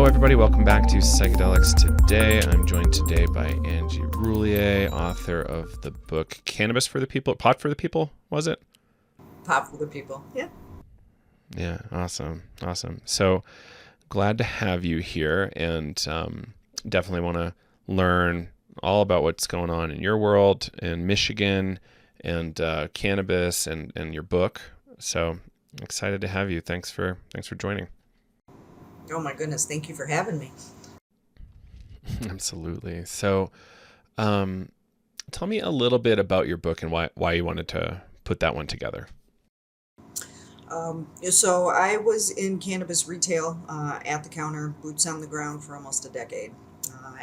everybody. Welcome back to Psychedelics Today. I'm joined today by Angie Roullier, author of the book Cannabis for the People. Pot for the People, was it? Pot for the People, yeah. Yeah, awesome. So glad to have you here, and definitely want to learn all about what's going on in your world in Michigan and cannabis and your book. So excited to have you. Thanks for joining. Oh my goodness, thank you for having me. Absolutely. So tell me a little bit about your book and why you wanted to put that one together. So I was in cannabis retail at the counter, boots on the ground for almost a decade.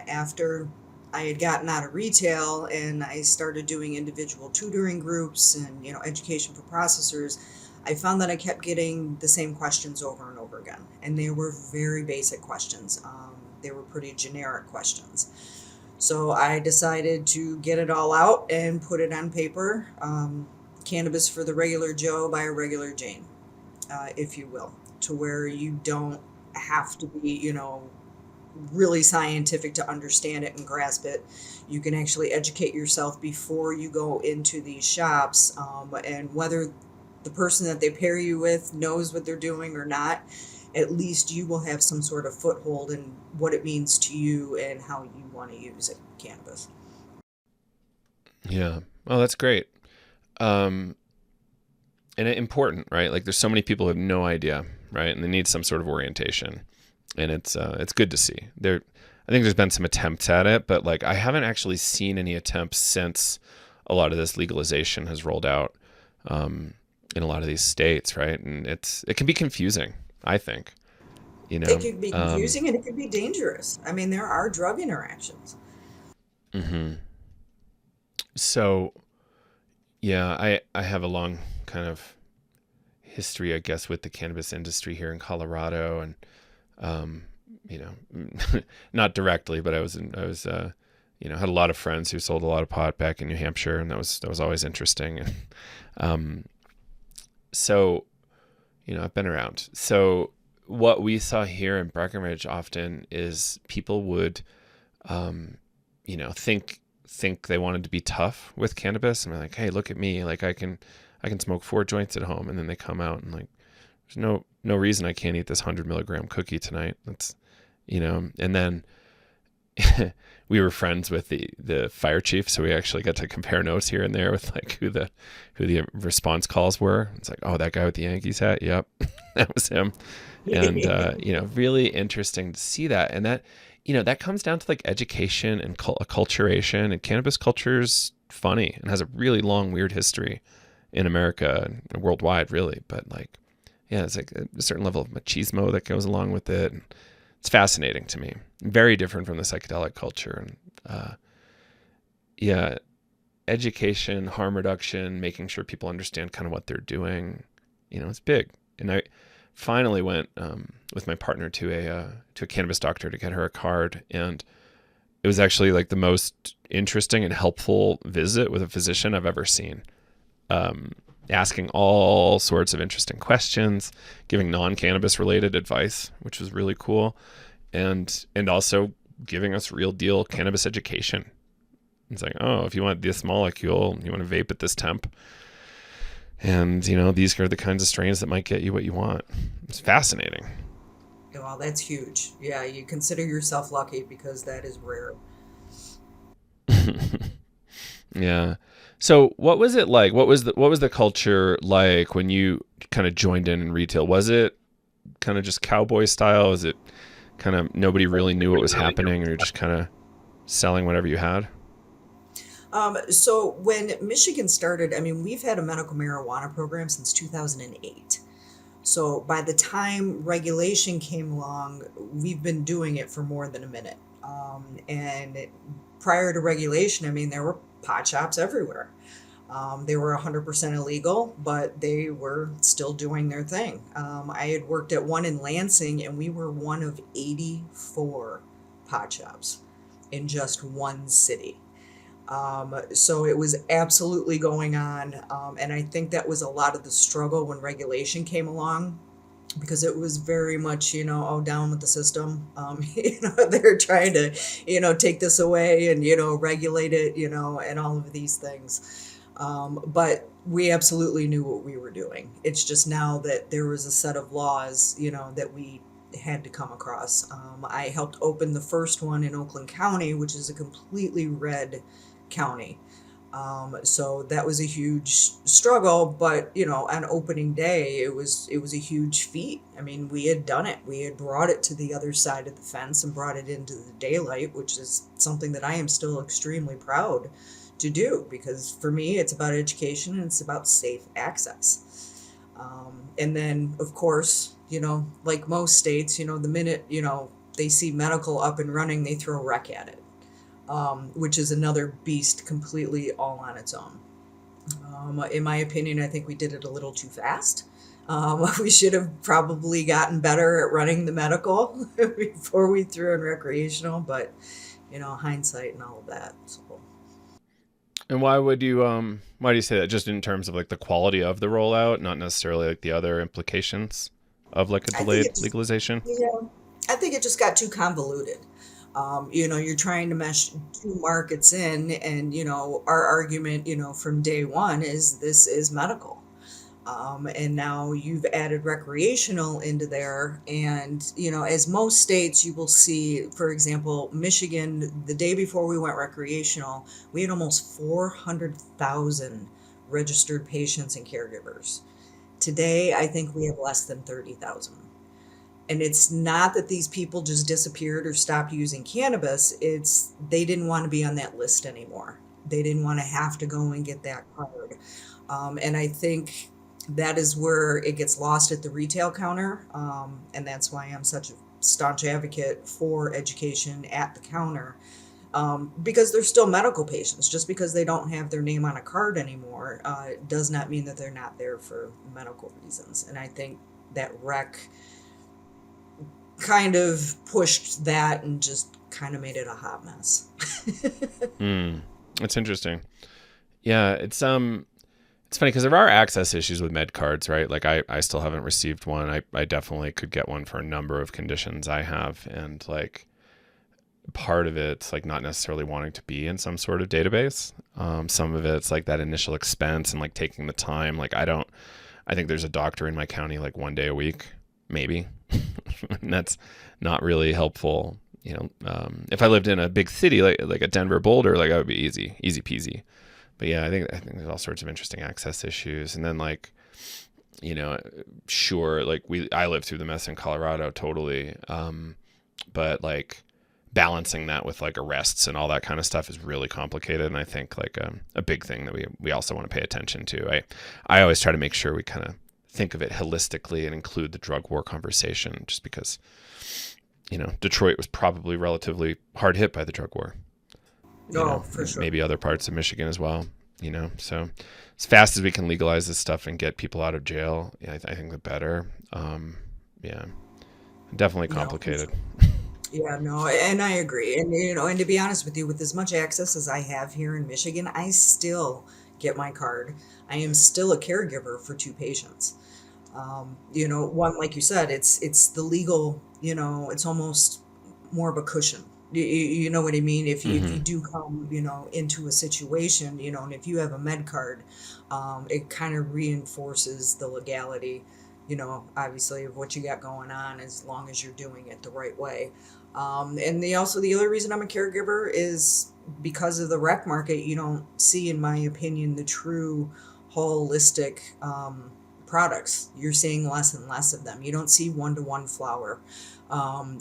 After I had gotten out of retail and I started doing individual tutoring groups and education for processors, I found that I kept getting the same questions over and over again, and they were very basic questions. They were pretty generic questions. So I decided to get it all out and put it on paper. Cannabis for the regular Joe by a regular Jane, if you will, to where you don't have to be, really scientific to understand it and grasp it. You can actually educate yourself before you go into these shops, and whether the person that they pair you with knows what they're doing or not, at least you will have some sort of foothold in what it means to you and how you want to use it, cannabis. Yeah. Oh, that's great. And important, right? Like there's so many people who have no idea, right? And they need some sort of orientation. And it's good to see. I think there's been some attempts at it, but like I haven't actually seen any attempts since a lot of this legalization has rolled out in a lot of these states, right? And it can be confusing, I think. It could be confusing and it could be dangerous. I mean, there are drug interactions. Mm-hmm. So, yeah, I have a long kind of history, I guess, with the cannabis industry here in Colorado, and not directly, but I was had a lot of friends who sold a lot of pot back in New Hampshire, and that was always interesting. And so, I've been around. So what we saw here in Breckenridge often is people would, think they wanted to be tough with cannabis, and they're like, hey, look at me, like I can smoke 4 joints at home, and then they come out and like, there's no reason I can't eat this 100 milligram cookie tonight. That's, and then we were friends with the fire chief, so we actually got to compare notes here and there with like who the response calls were. It's like, oh, that guy with the Yankees hat, yep, that was him. And really interesting to see that, and that that comes down to like education and acculturation. And cannabis culture's funny and has a really long weird history in America and worldwide, really. But like, yeah, it's like a certain level of machismo that goes along with it. And it's fascinating to me. Very different from the psychedelic culture. And education, harm reduction, making sure people understand kind of what they're doing, it's big. And I finally went with my partner to a cannabis doctor to get her a card, and it was actually like the most interesting and helpful visit with a physician I've ever seen. Asking all sorts of interesting questions, giving non-cannabis related advice, which was really cool, and also giving us real deal cannabis education. It's like, oh, if you want this molecule, you want to vape at this temp, and these are the kinds of strains that might get you what you want. It's fascinating. Well, that's huge. Yeah, you consider yourself lucky because that is rare. Yeah. So what was it like? What was the culture like when you kind of joined in retail? Was it kind of just cowboy style? Was it kind of nobody really knew what was happening, and you're just kind of selling whatever you had? So when Michigan started, I mean, we've had a medical marijuana program since 2008. So by the time regulation came along, we've been doing it for more than a minute. Prior to regulation, I mean, there were pot shops everywhere. They were 100% illegal, but they were still doing their thing. I had worked at one in Lansing, and we were one of 84 pot shops in just one city. So it was absolutely going on. And I think that was a lot of the struggle when regulation came along. because it was very much, oh, down with the system. They're trying to, take this away and, regulate it, and all of these things. But we absolutely knew what we were doing. It's just now that there was a set of laws, that we had to come across. I helped open the first one in Oakland County, which is a completely red county. So that was a huge struggle, but on opening day, it was a huge feat. I mean, we had done it. We had brought it to the other side of the fence and brought it into the daylight, which is something that I am still extremely proud to do, because for me, it's about education and it's about safe access. And then, of course, like most states, the minute they see medical up and running, they throw rec at it, which is another beast completely all on its own. In my opinion, I think we did it a little too fast. We should have probably gotten better at running the medical before we threw in recreational, but hindsight and all of that. So And why do you say that? Just in terms of like the quality of the rollout, not necessarily like the other implications of like a I think delayed it just, legalization? yeah, I think it just got too convoluted. You're trying to mesh two markets in, and our argument, from day one is this is medical. And now you've added recreational into there. And, as most states, you will see, for example, Michigan, the day before we went recreational, we had almost 400,000 registered patients and caregivers. Today, I think we have less than 30,000. And it's not that these people just disappeared or stopped using cannabis, it's they didn't want to be on that list anymore. They didn't want to have to go and get that card. And I think that is where it gets lost at the retail counter. And that's why I'm such a staunch advocate for education at the counter, because they're still medical patients. Just because they don't have their name on a card anymore does not mean that they're not there for medical reasons. And I think that rec kind of pushed that and just kind of made it a hot mess. Hmm. That's interesting. Yeah, it's funny because there are access issues with med cards, right? Like I still haven't received one. I definitely could get one for a number of conditions I have. And like part of it's like not necessarily wanting to be in some sort of database. Some of it's like that initial expense and like taking the time. I think there's a doctor in my county like one day a week, maybe. And that's not really helpful. If I lived in a big city like a Denver, Boulder, like that would be easy peasy. But yeah, I think there's all sorts of interesting access issues. And then like, sure, like I lived through the mess in Colorado totally. But like balancing that with like arrests and all that kind of stuff is really complicated. And I think like a big thing that we also want to pay attention to. I always try to make sure we kind of think of it holistically and include the drug war conversation, just because, Detroit was probably relatively hard hit by the drug war. No, for sure. Maybe other parts of Michigan as well, so as fast as we can legalize this stuff and get people out of jail, yeah, I think the better. Yeah, definitely No, for complicated. sure. Yeah, no, and I agree. And and to be honest with you, with as much access as I have here in Michigan, I still get my card. I am still a caregiver for two patients. One, like you said, it's the legal, it's almost more of a cushion. You know what I mean? If you Hmm. do come, into a situation, and if you have a med card, it kind of reinforces the legality, obviously of what you got going on, as long as you're doing it the right way. And the other reason I'm a caregiver is because of the rec market. You don't see, in my opinion, the true holistic products. You're seeing less and less of them. You don't see one-to-one flower.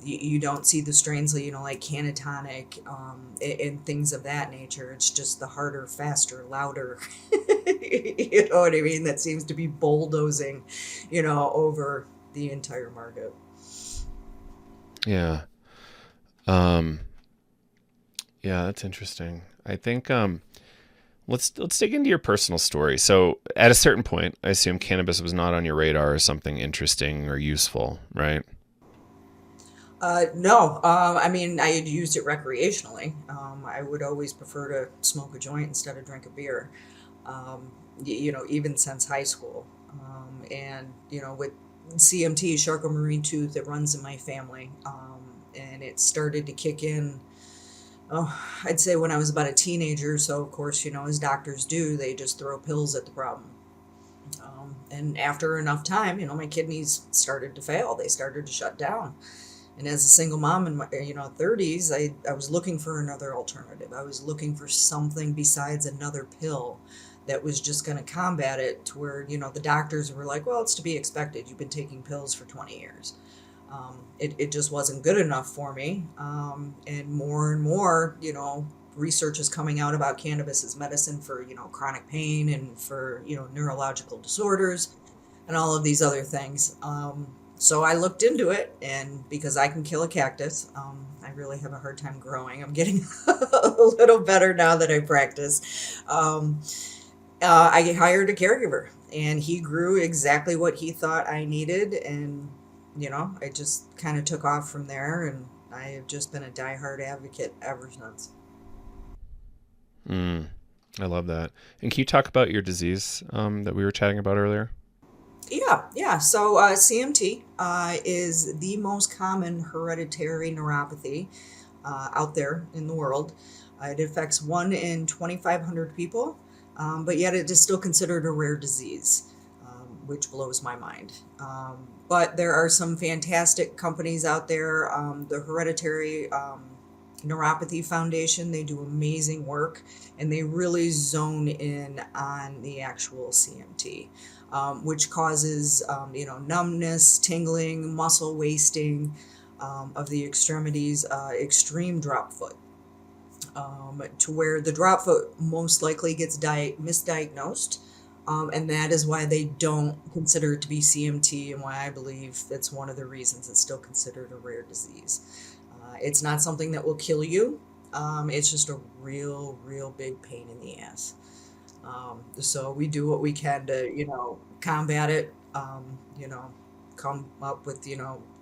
You don't see the strains, like Canatonic, and things of that nature. It's just the harder, faster, louder, you know what I mean? That seems to be bulldozing, over the entire market. Yeah. Um, yeah, that's interesting. I think let's dig into your personal story. So, at a certain point, I assume cannabis was not on your radar as something interesting or useful, right? No, I mean, I had used it recreationally. I would always prefer to smoke a joint instead of drink a beer, even since high school. And, with CMT, Charcot-Marie-Tooth, that runs in my family. And it started to kick in, oh, I'd say when I was about a teenager. So, of course, as doctors do, they just throw pills at the problem. And after enough time, my kidneys started to fail. They started to shut down. And as a single mom in my 30s, I was looking for another alternative. I was looking for something besides another pill that was just going to combat it, to where, the doctors were like, well, it's to be expected. You've been taking pills for 20 years. It just wasn't good enough for me. And more, research is coming out about cannabis as medicine for, chronic pain and for, neurological disorders and all of these other things. So I looked into it, and because I can kill a cactus, I really have a hard time growing. I'm getting a little better now that I practice. I hired a caregiver, and he grew exactly what he thought I needed. And, I just kind of took off from there, and I have just been a diehard advocate ever since. Mm, I love that. And can you talk about your disease that we were chatting about earlier? Yeah. So CMT is the most common hereditary neuropathy out there in the world. It affects 1 in 2,500 people, but yet it is still considered a rare disease, which blows my mind. But there are some fantastic companies out there. The Hereditary Neuropathy Foundation, they do amazing work, and they really zone in on the actual CMT, which causes, numbness, tingling, muscle wasting of the extremities, extreme drop foot, to where the drop foot most likely gets misdiagnosed. And that is why they don't consider it to be CMT, and why I believe that's one of the reasons it's still considered a rare disease. It's not something that will kill you. It's just a real big pain in the ass. So we do what we can to, combat it, come up with,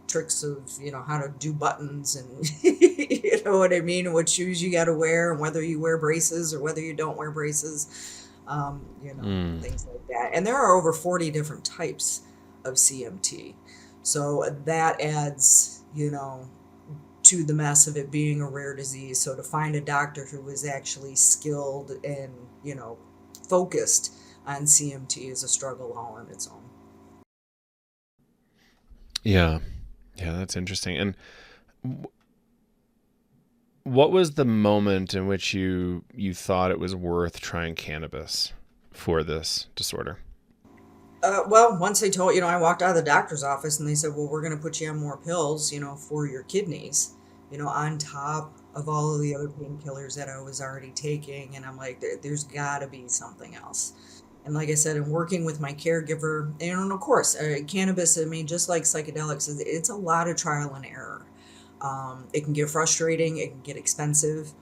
tricks of, how to do buttons, and you know what I mean, and what shoes you got to wear, and whether you wear braces or whether you don't wear braces. Mm, Things like that. And there are over 40 different types of CMT. So that adds, to the mess of it being a rare disease. So to find a doctor who is actually skilled and, focused on CMT is a struggle all on its own. yeah. Yeah, that's interesting. And what was the moment in which you thought it was worth trying cannabis for this disorder? Well, once they told, I walked out of the doctor's office, and they said, well, we're going to put you on more pills, for your kidneys, on top of all of the other painkillers that I was already taking. And I'm like, there's got to be something else. And like I said, in working with my caregiver, and of course, cannabis, I mean, just like psychedelics, it's a lot of trial and error. It can get frustrating, it can get expensive.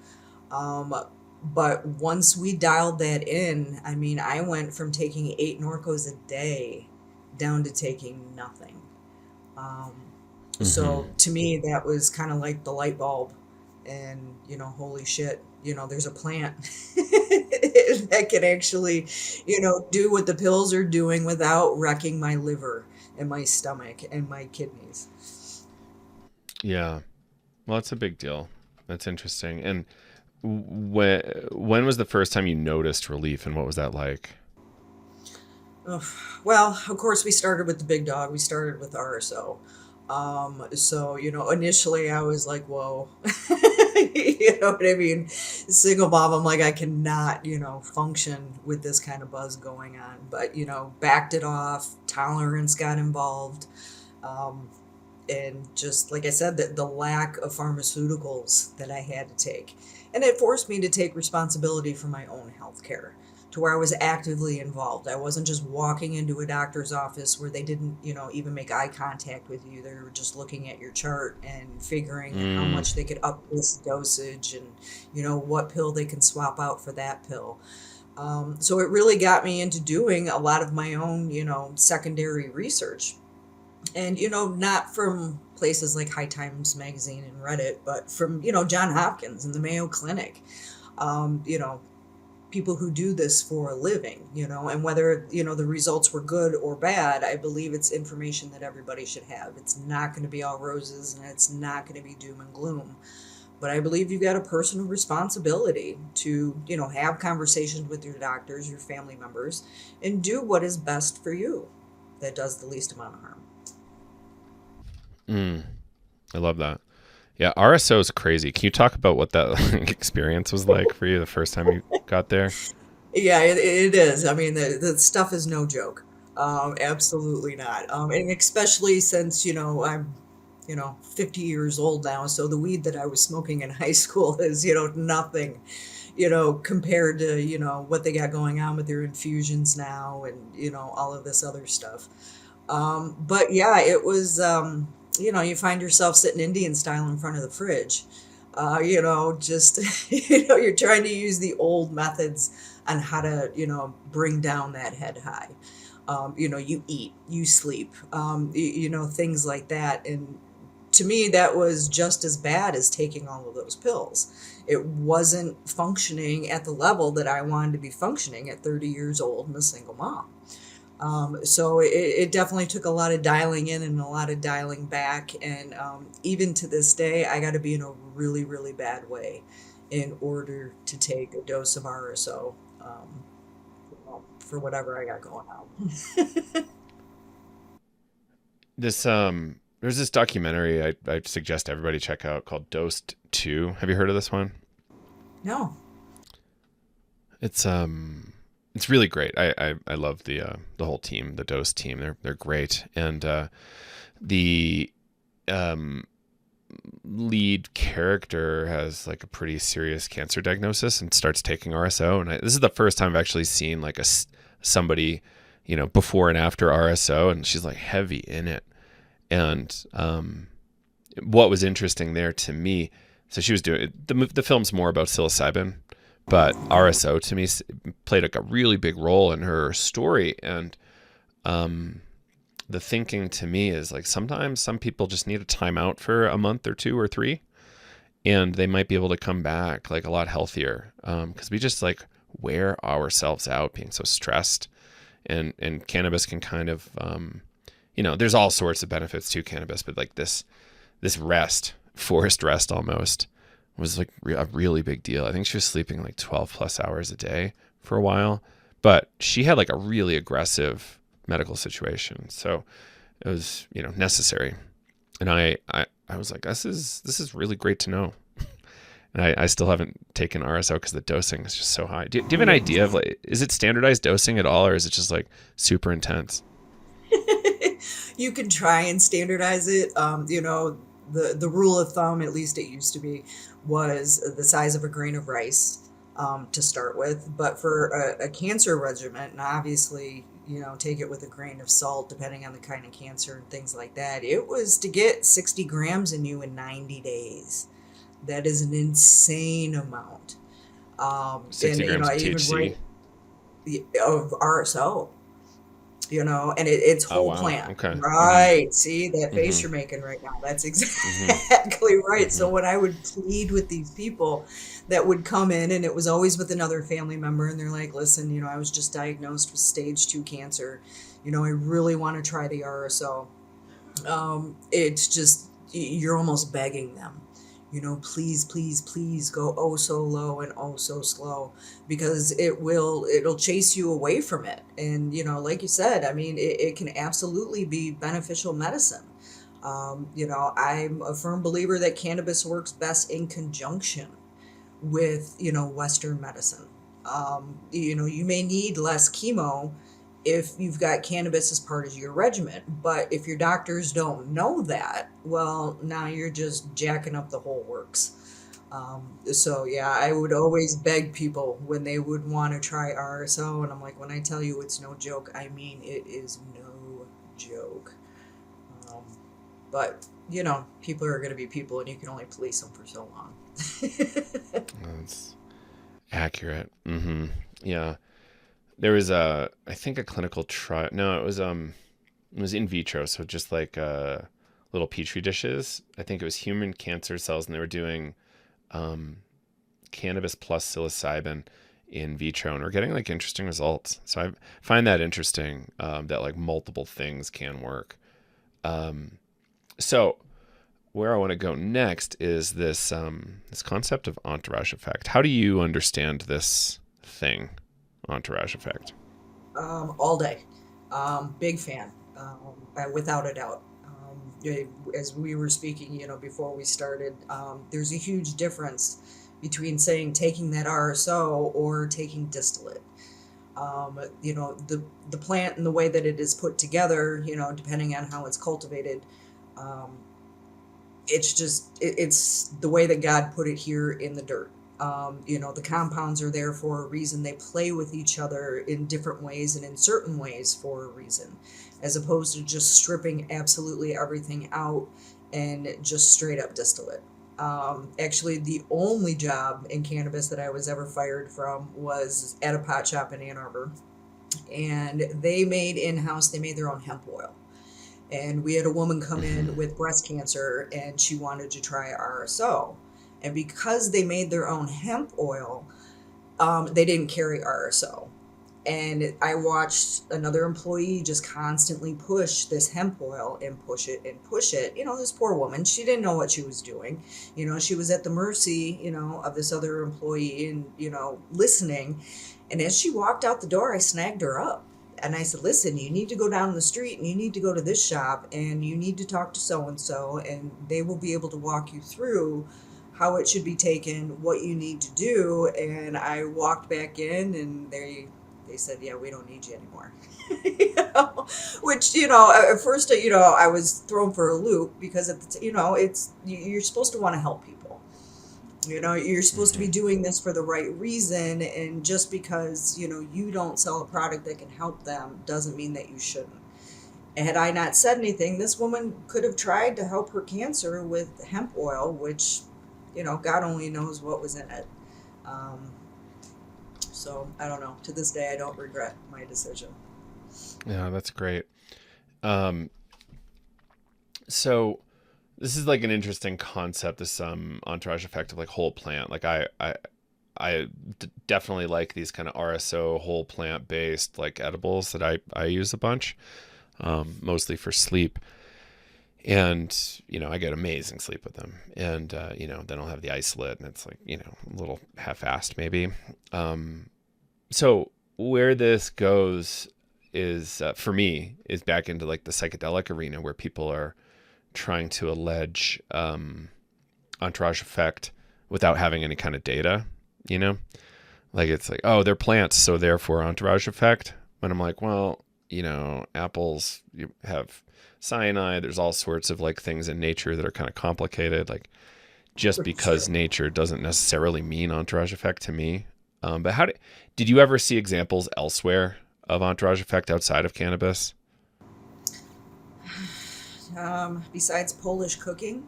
Um, but once we dialed that in, I mean, I went from taking 8 Norcos a day down to taking nothing. Um, Mm-hmm. so to me, that was kind of like the light bulb. And, holy shit, there's a plant that can actually, do what the pills are doing without wrecking my liver and my stomach and my kidneys. Yeah. Well, it's a big deal. That's interesting. And when was the first time you noticed relief, and what was that like? Ugh. Well, of course, we started with the big dog. We started with RSO. So, initially I was like, whoa, you know what I mean? Single mom, I'm like, I cannot, function with this kind of buzz going on. But, backed it off, tolerance got involved. Um, and just like I said, the lack of pharmaceuticals that I had to take. And it forced me to take responsibility for my own health care, to where I was actively involved. I wasn't just walking into a doctor's office where they didn't, even make eye contact with you. They were just looking at your chart and figuring how Mm, much they could up this dosage, and, what pill they can swap out for that pill. So it really got me into doing a lot of my own, secondary research. And, not from places like High Times Magazine and Reddit, but from, John Hopkins and the Mayo Clinic. Um, you know, people who do this for a living, and whether, the results were good or bad, I believe it's information that everybody should have. It's not going to be all roses and it's not going to be doom and gloom. But I believe you've got a personal responsibility to, have conversations with your doctors, your family members, and do what is best for you that does the least amount of harm. I love that. Yeah, RSO is crazy. Can you talk about what that experience was like for you the first time you got there? Yeah, it is. I mean, the stuff is no joke. Absolutely not. And especially since, I'm, 50 years old now. So the weed that I was smoking in high school is, nothing, compared to, what they got going on with their infusions now and, all of this other stuff. But yeah, it was, you find yourself sitting Indian style in front of the fridge. Just, you're trying to use the old methods on how to, bring down that head high. You eat, you sleep, things like that. And to me, that was just as bad as taking all of those pills. It wasn't functioning at the level that I wanted to be functioning at 30 years old and a single mom. So it definitely took a lot of dialing in and a lot of dialing back. And even to this day, I got to be in a really, really bad way in order to take a dose of RSO for whatever I got going on. There's this documentary I suggest everybody check out called Dosed 2. Have you heard of this one? No. It's really great. I love the whole team, the Dose team. They're great. And the lead character has like a pretty serious cancer diagnosis and starts taking RSO. And this is the first time I've actually seen like somebody, before and after RSO, and she's like heavy in it. And what was interesting there to me, so she was doing the film's more about psilocybin, but RSO to me played like a really big role in her story. And the thinking to me is like sometimes some people just need a timeout for a month or 2 or 3, and they might be able to come back like a lot healthier, because we just like wear ourselves out being so stressed. And cannabis can kind of, there's all sorts of benefits to cannabis, but like this rest, forced rest almost, was like a really big deal. I think she was sleeping like 12 plus hours a day for a while, but she had like a really aggressive medical situation. So it was, necessary. And I was like, this is really great to know. And I still haven't taken RSO because the dosing is just so high. Do you have an idea of like, is it standardized dosing at all, or is it just like super intense? You can try and standardize it. The rule of thumb, at least it used to be, was the size of a grain of rice to start with. But for a cancer regimen, and obviously, take it with a grain of salt, depending on the kind of cancer and things like that, it was to get 60 grams in you in 90 days. That is an insane amount. 60 And, grams I of even THC. write of RSO. And it's Oh, whole wow. plant. Okay. Right. See that face Mm-hmm. you're making right now? That's Mm-hmm. exactly right. Mm-hmm. So when I would plead with these people that would come in, and it was always with another family member, and they're like, listen, I was just diagnosed with stage 2 cancer. I really want to try the RSO. It's just, you're almost begging them, please, please, please go oh so low and oh so slow, because it'll chase you away from it. And, like you said, I mean, it can absolutely be beneficial medicine. I'm a firm believer that cannabis works best in conjunction with, Western medicine. You may need less chemo if you've got cannabis as part of your regimen, but if your doctors don't know that, well, now you're just jacking up the whole works. So yeah, I would always beg people when they would want to try RSO, and I'm like, when I tell you it's no joke, I mean it is no joke. Um, but people are going to be people, and you can only police them for so long. That's accurate. Mm-hmm. Yeah. There was I think a clinical trial. No, it was in vitro. So just like little petri dishes. I think it was human cancer cells, and they were doing cannabis plus psilocybin in vitro, and we're getting like interesting results. So I find that interesting, that like multiple things can work. So where I want to go next is this this concept of entourage effect. How do you understand this thing, entourage effect? All day. Big fan, without a doubt. As we were speaking, before we started, there's a huge difference between saying taking that RSO or taking distillate. The plant and the way that it is put together, depending on how it's cultivated, um, it's the way that God put it here in the dirt. The compounds are there for a reason. They play with each other in different ways and in certain ways for a reason, as opposed to just stripping absolutely everything out and just straight up distillate. Actually, the only job in cannabis that I was ever fired from was at a pot shop in Ann Arbor. And they made their own hemp oil. And we had a woman come in with breast cancer and she wanted to try RSO. And because they made their own hemp oil, they didn't carry RSO. And I watched another employee just constantly push this hemp oil and push it and push it. This poor woman, she didn't know what she was doing. She was at the mercy, of this other employee and, listening. And as she walked out the door, I snagged her up. And I said, listen, you need to go down the street and you need to go to this shop and you need to talk to so-and-so and they will be able to walk you through how it should be taken, what you need to do. And I walked back in and they said, yeah, we don't need you anymore. Which, at first, I was thrown for a loop because, you're supposed to want to help people. You're supposed to be doing this for the right reason. And just because, you don't sell a product that can help them doesn't mean that you shouldn't. And had I not said anything, this woman could have tried to help her cancer with hemp oil, which, God only knows what was in it. So I don't know. To this day, I don't regret my decision. Yeah, that's great. So this is like an interesting concept, this entourage effect of like whole plant. Like definitely like these kind of RSO whole plant based like edibles that I use a bunch, mostly for sleep. And, I get amazing sleep with them. And, then I'll have the isolate and it's like, a little half-assed maybe. So where this goes is, for me, is back into like the psychedelic arena where people are trying to allege entourage effect without having any kind of data, Like it's like, oh, they're plants, so therefore entourage effect. But I'm like, well, apples you have cyanide, there's all sorts of like things in nature that are kind of complicated, like just because nature doesn't necessarily mean entourage effect to me. But did you ever see examples elsewhere of entourage effect outside of cannabis? Besides Polish cooking,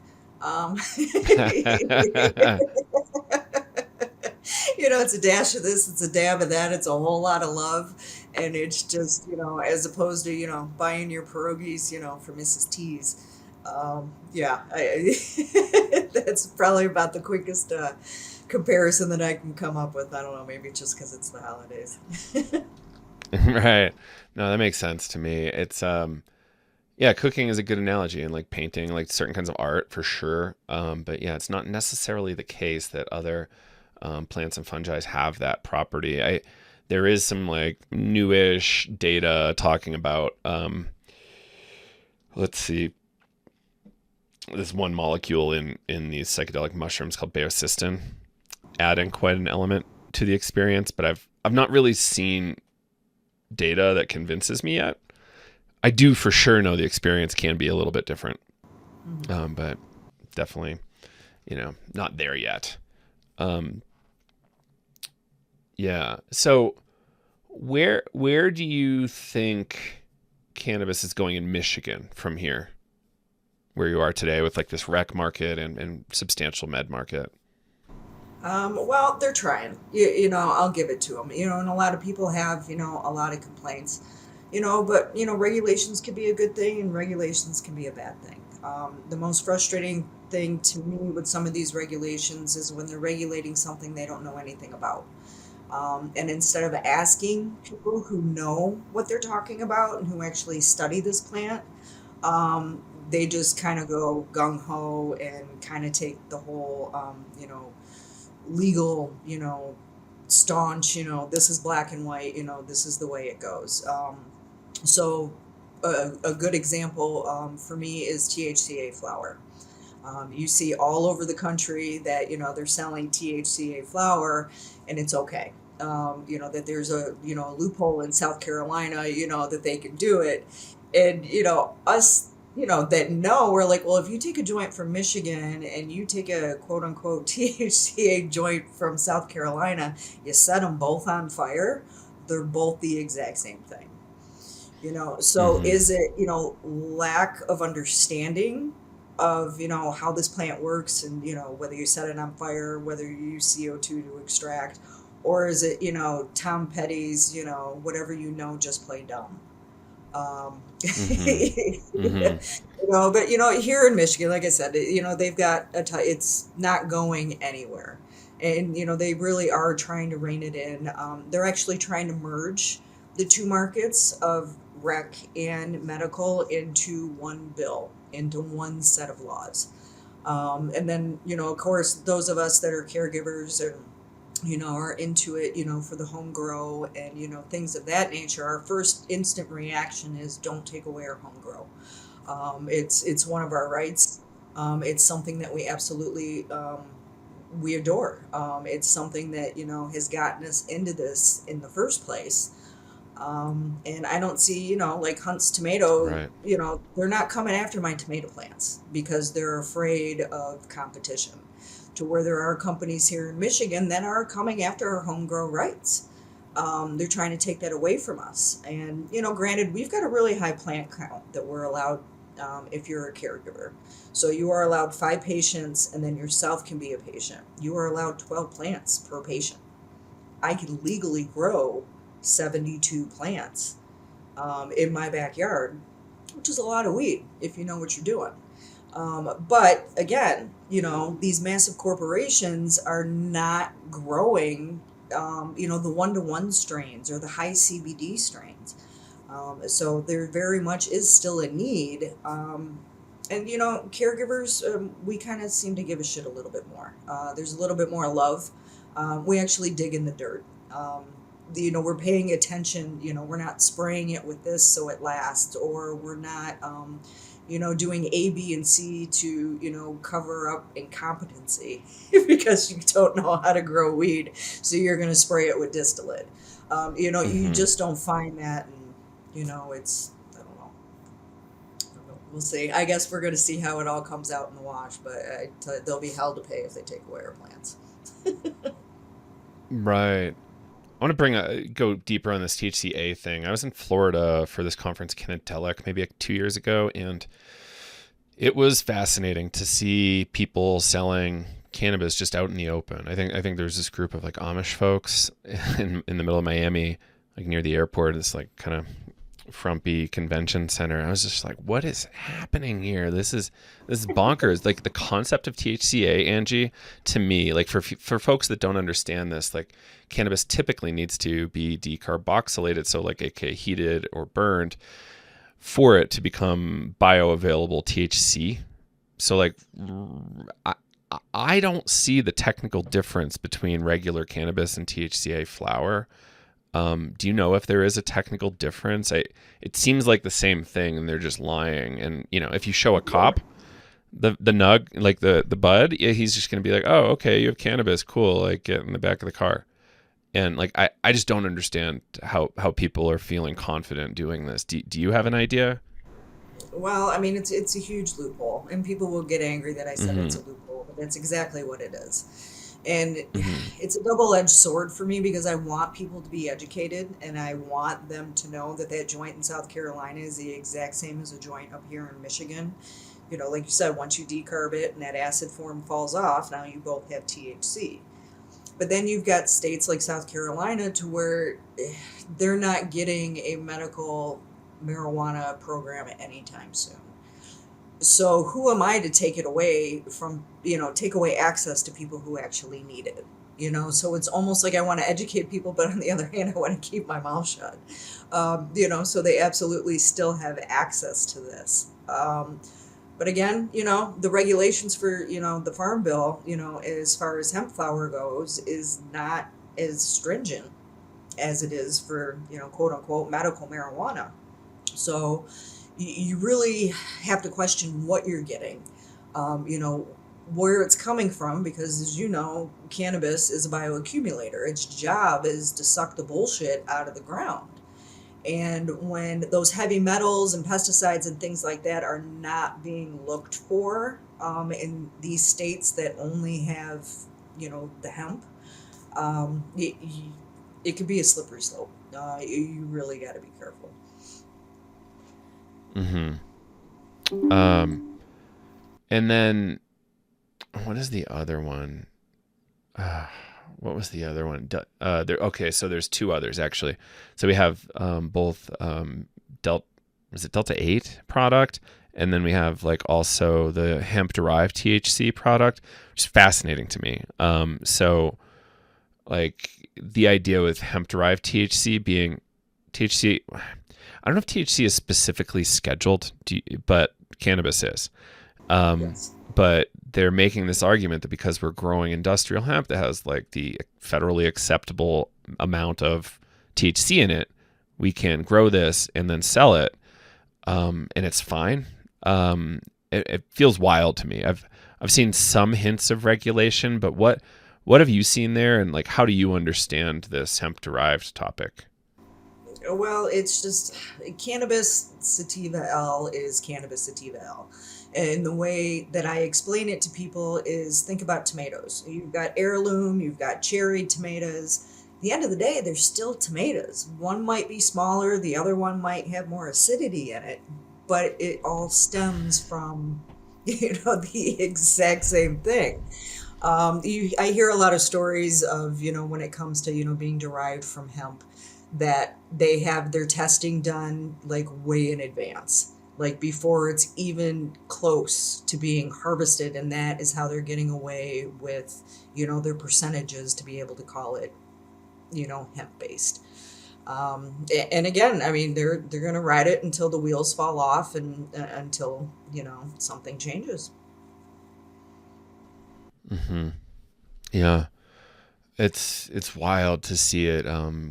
it's a dash of this, it's a dab of that, it's a whole lot of love. And it's just, as opposed to, buying your pierogies, for Mrs. T's. That's probably about the quickest comparison that I can come up with. I don't know, maybe just because it's the holidays. Right. No, that makes sense to me. It's, cooking is a good analogy, and like painting, like certain kinds of art for sure. But yeah, it's not necessarily the case that other plants and fungi have that property. There is some like newish data talking about, let's see, this one molecule in these psychedelic mushrooms called baeocystin, adding quite an element to the experience. But I've not really seen data that convinces me yet. I do for sure know the experience can be a little bit different, but definitely, not there yet. Yeah. So where do you think cannabis is going in Michigan from here, where you are today with like this rec market and substantial med market? Well, they're trying. I'll give it to them. And a lot of people have, a lot of complaints. But regulations can be a good thing and regulations can be a bad thing. The most frustrating thing to me with some of these regulations is when they're regulating something they don't know anything about. And instead of asking people who know what they're talking about and who actually study this plant, they just kind of go gung ho and kind of take the whole, legal, staunch, this is black and white, this is the way it goes. So a good example for me is THCA flower. You see all over the country that, they're selling THCA flower and it's okay. That there's a, loophole in South Carolina, that they can do it. And, us, that know, we're like, well, if you take a joint from Michigan and you take a quote unquote THCA joint from South Carolina, you set them both on fire, they're both the exact same thing. So Mm-hmm. is it, lack of understanding of, how this plant works and, whether you set it on fire, whether you use CO2 to extract, or is it, Tom Petty's, whatever, just play dumb. Mm-hmm. Mm-hmm. But here in Michigan, like I said, they've got it's not going anywhere. And, they really are trying to rein it in. They're actually trying to merge the two markets of rec and medical into one bill, into one set of laws. And then, of course, those of us that are caregivers and, are into it, for the home grow and, things of that nature, our first instant reaction is don't take away our home grow. It's one of our rights. It's something that we absolutely we adore. It's something that has gotten us into this in the first place. And I don't see, like Hunt's tomato, Right. they're not coming after my tomato plants because they're afraid of competition. To where there are companies here in Michigan that are coming after our home grow rights. They're trying to take that away from us. And, granted, we've got a really high plant count that we're allowed if you're a caregiver. So you are allowed 5 patients, and then yourself can be a patient. You are allowed 12 plants per patient. I can legally grow 72 plants in my backyard, which is a lot of weed if you know what you're doing. But again, these massive corporations are not growing, the one-to-one strains or the high CBD strains. So there very much is still a need. And, caregivers, we kind of seem to give a shit a little bit more. There's a little bit more love. We actually dig in the dirt. We're paying attention, we're not spraying it with this so it lasts, or we're not, doing A, B, and C to, cover up incompetency because you don't know how to grow weed. So you're going to spray it with distillate. You Mm-hmm. just don't find that. And, it's, I don't know. We'll see. I guess we're going to see how it all comes out in the wash, but they'll be hell to pay if they take away our plants. Right. I want to go deeper on this THCA thing. I was in Florida for this conference, Cannadelic, maybe like 2 years ago, and it was fascinating to see people selling cannabis just out in the open. I think there's this group of like Amish folks in the middle of Miami, like near the airport, this like kind of frumpy convention center. I was just like, what is happening here? This is bonkers. Like the concept of THCA, Angie, to me, like for folks that don't understand this, like cannabis typically needs to be decarboxylated, so like aka heated or burned, for it to become bioavailable THC. So like I, I don't see the technical difference between regular cannabis and THCA flower. Do you know if there is a technical difference? It seems like the same thing, and they're just lying. And if you show a cop the nug, like the bud, yeah, he's just gonna be like, "Oh, okay, you have cannabis, cool. Like, get in the back of the car." And like, I just don't understand how people are feeling confident doing this. Do you have an idea? Well, I mean, it's a huge loophole, and people will get angry that I said it's Mm-hmm. a loophole, but that's exactly what it is. And Mm-hmm. it's a double-edged sword for me because I want people to be educated, and I want them to know that that joint in South Carolina is the exact same as a joint up here in Michigan. Like you said, once you decarb it and that acid form falls off, now you both have THC. But then you've got states like South Carolina to where they're not getting a medical marijuana program anytime soon. So who am I to take it away from, take away access to people who actually need it? So it's almost like I want to educate people, but on the other hand, I want to keep my mouth shut. So they absolutely still have access to this. But again, the regulations for, the Farm Bill, as far as hemp flower goes, is not as stringent as it is for, quote unquote, medical marijuana. So you really have to question what you're getting, where it's coming from, because as you know, cannabis is a bioaccumulator. Its job is to suck the bullshit out of the ground. And when those heavy metals and pesticides and things like that are not being looked for in these states that only have, the hemp, it, it could be a slippery slope. You really got to be careful. And then what is the other one? What was the other one? Okay, so there's two others actually. So we have both Delta 8 product, and then we have like also the hemp derived THC product, which is fascinating to me. So like the idea with hemp derived THC being THC, I don't know if THC is specifically scheduled, but cannabis is. Yes. But they're making this argument that because we're growing industrial hemp that has like the federally acceptable amount of THC in it, we can grow this and then sell it, and it's fine. It feels wild to me. I've seen some hints of regulation, but what have you seen there, and like how do you understand this hemp derived topic? Well, it's just cannabis sativa L is cannabis sativa L. And the way that I explain it to people is think about tomatoes. You've got heirloom, you've got cherry tomatoes. At the end of the day, they're still tomatoes. One might be smaller, the other one might have more acidity in it, but it all stems from, the exact same thing. I hear a lot of stories of, when it comes to, being derived from hemp, that they have their testing done like way in advance, like before it's even close to being harvested. And that is how they're getting away with, their percentages to be able to call it, hemp based. And again, I mean, they're going to ride it until the wheels fall off and until, something changes. Yeah. It's wild to see it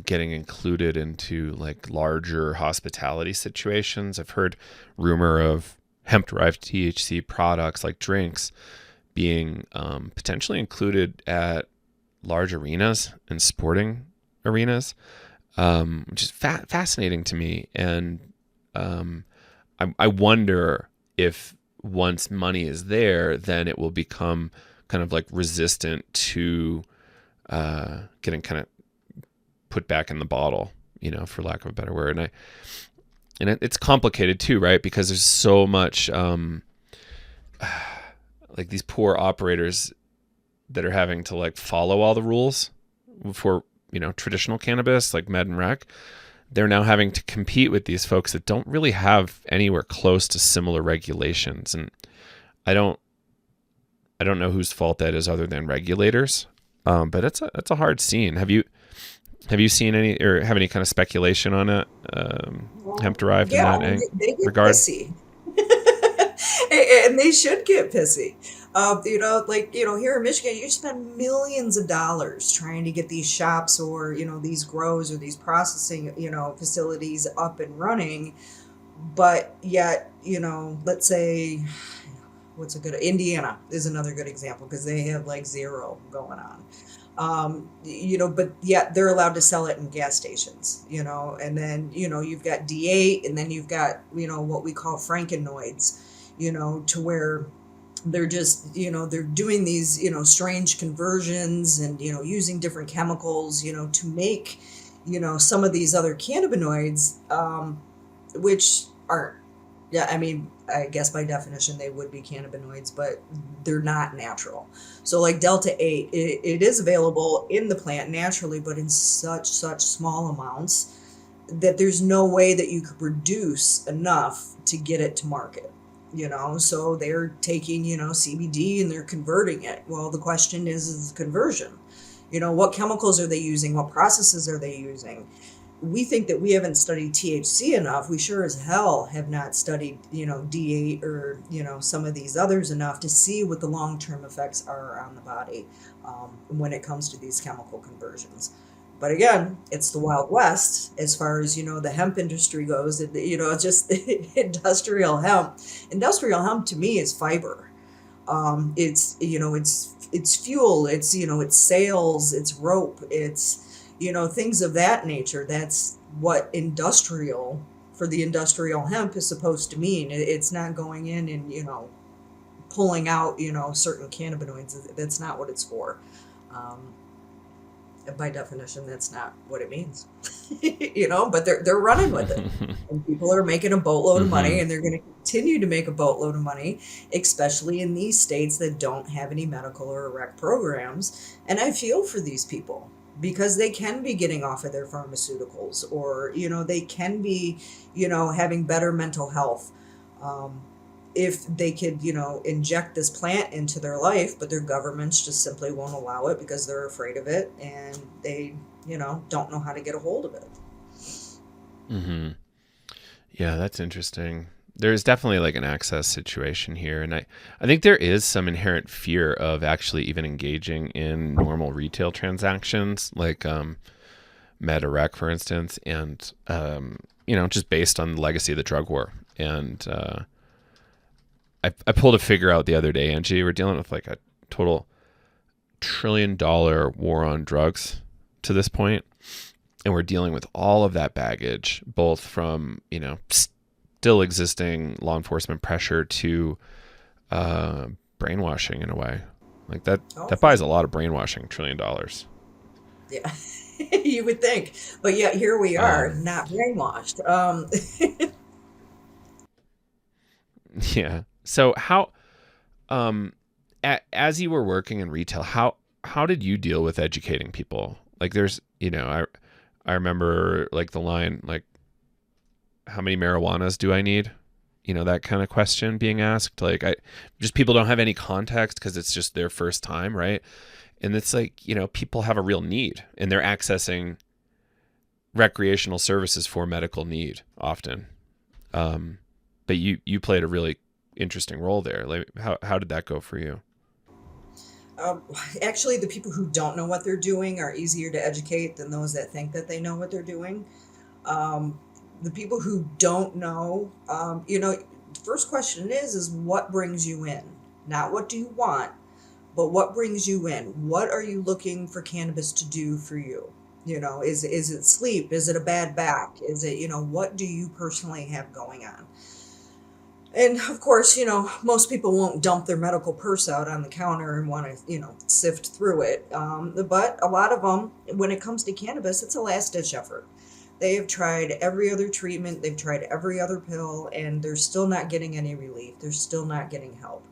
getting included into like larger hospitality situations. I've heard rumor of hemp derived THC products like drinks being potentially included at large arenas and sporting arenas, which is fascinating to me. And I wonder if once money is there, then it will become kind of like resistant to getting kind of put back in the bottle, for lack of a better word. And it's complicated too, right? Because there's so much, like these poor operators that are having to like follow all the rules for, traditional cannabis, like med and rec. They're now having to compete with these folks that don't really have anywhere close to similar regulations. And I don't know whose fault that is other than regulators. But it's a hard scene. Have you seen any or have any kind of speculation on it? Hemp derived in that they get regard? pissy. And they should get pissy. Here in Michigan, you spend millions of dollars trying to get these shops or, these grows or these processing, facilities up and running. But yet, let's say, Indiana is another good example because they have like zero going on. But yet they're allowed to sell it in gas stations, and then, you've got D8 and then you've got, what we call Frankenoids, to where they're just, they're doing these, strange conversions and, using different chemicals, to make, some of these other cannabinoids, which aren't, yeah, I mean, I guess by definition they would be cannabinoids, but they're not natural. So like Delta 8, it is available in the plant naturally, but in such small amounts that there's no way that you could produce enough to get it to market. So they're taking, CBD and they're converting it. Well, the question is the conversion. What chemicals are they using? What processes are they using? We think that we haven't studied THC enough. We sure as hell have not studied, D8 or, some of these others enough to see what the long-term effects are on the body when it comes to these chemical conversions. But again, it's the Wild West as far as, the hemp industry goes. Just industrial hemp. Industrial hemp to me is fiber. It's fuel, it's sails, it's rope, it's things of that nature. That's what industrial for the industrial hemp is supposed to mean. It's not going in and pulling out certain cannabinoids. That's not what it's for. Um, by definition, that's not what it means. But they're running with it, and people are making a boatload of money, Hmm. and they're going to continue to make a boatload of money, especially in these states that don't have any medical or rec programs. And I feel for these people because they can be getting off of their pharmaceuticals, or they can be having better mental health. Um, if they could, inject this plant into their life, but their governments just simply won't allow it because they're afraid of it, and they, don't know how to get a hold of it. Hmm. Yeah, that's interesting. There's definitely like an access situation here, and I think there is some inherent fear of actually even engaging in normal retail transactions, like MetaRec, for instance, and just based on the legacy of the drug war. And I pulled a figure out the other day, Angie. We're dealing with like a total $1 trillion war on drugs to this point, and we're dealing with all of that baggage, both from still existing law enforcement pressure to brainwashing in a way. Like Oh, that for buys a sure. lot of brainwashing, $1 trillion. Yeah. You would think, but yet here we are, Um, not brainwashed. yeah. So how as you were working in retail, how did you deal with educating people? Like there's, I remember like the line like, how many marijuanas do I need? That kind of question being asked. Like I just people don't have any context because it's just their first time, right? And it's like, people have a real need and they're accessing recreational services for medical need often. Um, but you played a really interesting role there. Like how did that go for you? Um, Actually, the people who don't know what they're doing are easier to educate than those that think that they know what they're doing. Um, the people who don't know, the first question is what brings you in? Not what do you want, but what brings you in? What are you looking for cannabis to do for you? Is it sleep? Is it a bad back? Is it, what do you personally have going on? And of course, most people won't dump their medical purse out on the counter and want to, sift through it. But a lot of them, when it comes to cannabis, it's a last ditch effort. They have tried every other treatment, they've tried every other pill, and they're still not getting any relief. They're still not getting help.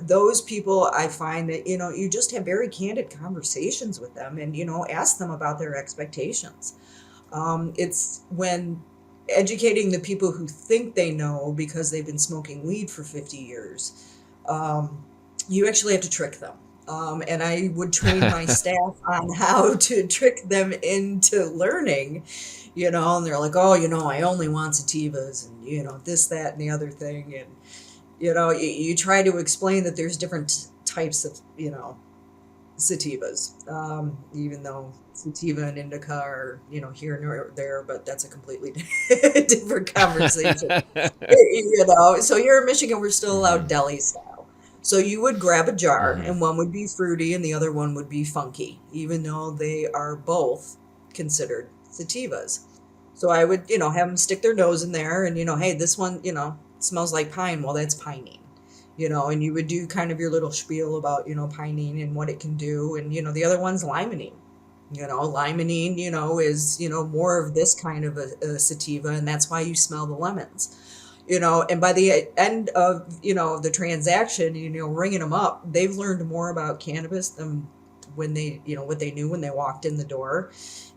Those people, I find that, you just have very candid conversations with them and, ask them about their expectations. It's when educating the people who think they know because they've been smoking weed for 50 years, um, you actually have to trick them. And I would train my staff on how to trick them into learning, and they're like, oh, I only want sativas and, this, that, and the other thing. And, you try to explain that there's different types of, sativas, even though sativa and indica are, here and there, but that's a completely different conversation. So here in Michigan, we're still allowed Hmm. deli style. So you would grab a jar, Hmm. and one would be fruity, and the other one would be funky, even though they are both considered sativas. So I would, have them stick their nose in there, and hey, this one, smells like pine. Well, that's pinene. And you would do kind of your little spiel about, pinene and what it can do, and the other one's limonene. Limonene, is, more of this kind of a sativa, and that's why you smell the lemons. And by the end of, the transaction, ringing them up, they've learned more about cannabis than when they, what they knew when they walked in the door.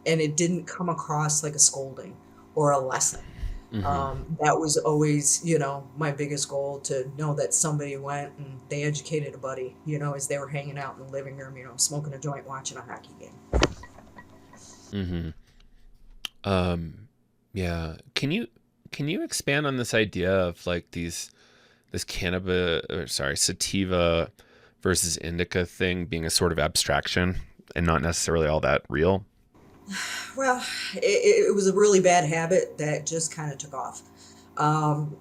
And it didn't come across like a scolding or a lesson. Hmm. That was always, my biggest goal, to know that somebody went and they educated a buddy, as they were hanging out in the living room, smoking a joint, watching a hockey game. Hmm. Um, yeah. Can you expand on this idea of like this cannabis, or sorry, sativa versus indica thing being a sort of abstraction and not necessarily all that real? Well, it was a really bad habit that just kind of took off.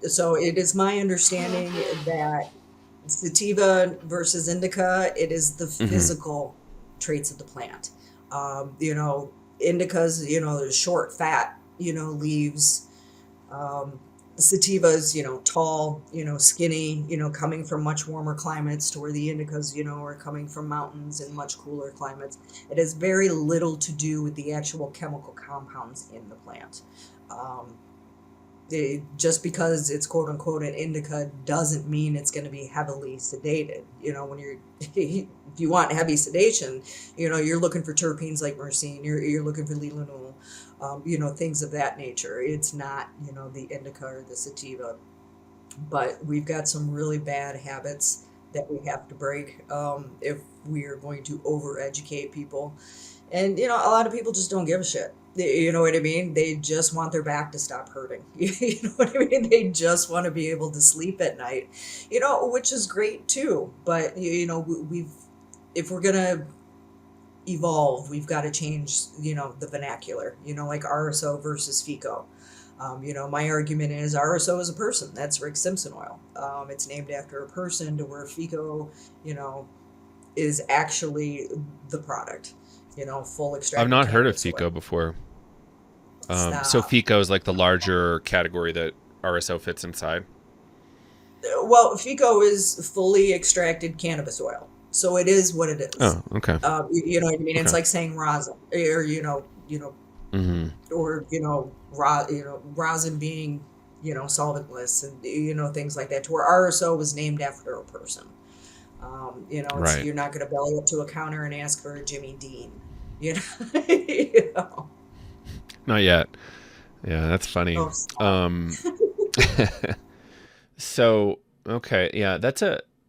So it is my understanding that sativa versus indica, it is the Hmm. physical traits of the plant. Indicas, the short, fat, leaves. Um, Sativas, tall, skinny, coming from much warmer climates, to where the indicas, are coming from mountains and much cooler climates. It has very little to do with the actual chemical compounds in the plant. Um, just because it's quote unquote an indica doesn't mean it's going to be heavily sedated. When you're, if you want heavy sedation, you're looking for terpenes like myrcene, you're looking for leelanol, things of that nature. It's not, the indica or the sativa. But we've got some really bad habits that we have to break, if we are going to overeducate people. And a lot of people just don't give a shit. You know what I mean? They just want their back to stop hurting. You know what I mean? They just want to be able to sleep at night. Which is great too. But we've if we're gonna evolve, we've got to change, the vernacular. Like RSO versus FICO. My argument is RSO is a person. That's Rick Simpson oil. It's named after a person, to where FICO, you know, is actually the product. Full I've extracted not heard of cannabis FICO oil. before. So Stop. FICO is like the larger category that RSO fits inside. Well, FICO is fully extracted cannabis oil, so it is what it is. Oh, okay. You know what I mean? It's Okay. like saying rosin, or Hmm. or rosin being solventless, and things like that. To where RSO was named after a person. It's, Right. you're not going to belly up to a counter and ask for a Jimmy Dean. You know, you know. Not yet. Yeah, that's funny. Oh, stop. Um, so okay, yeah,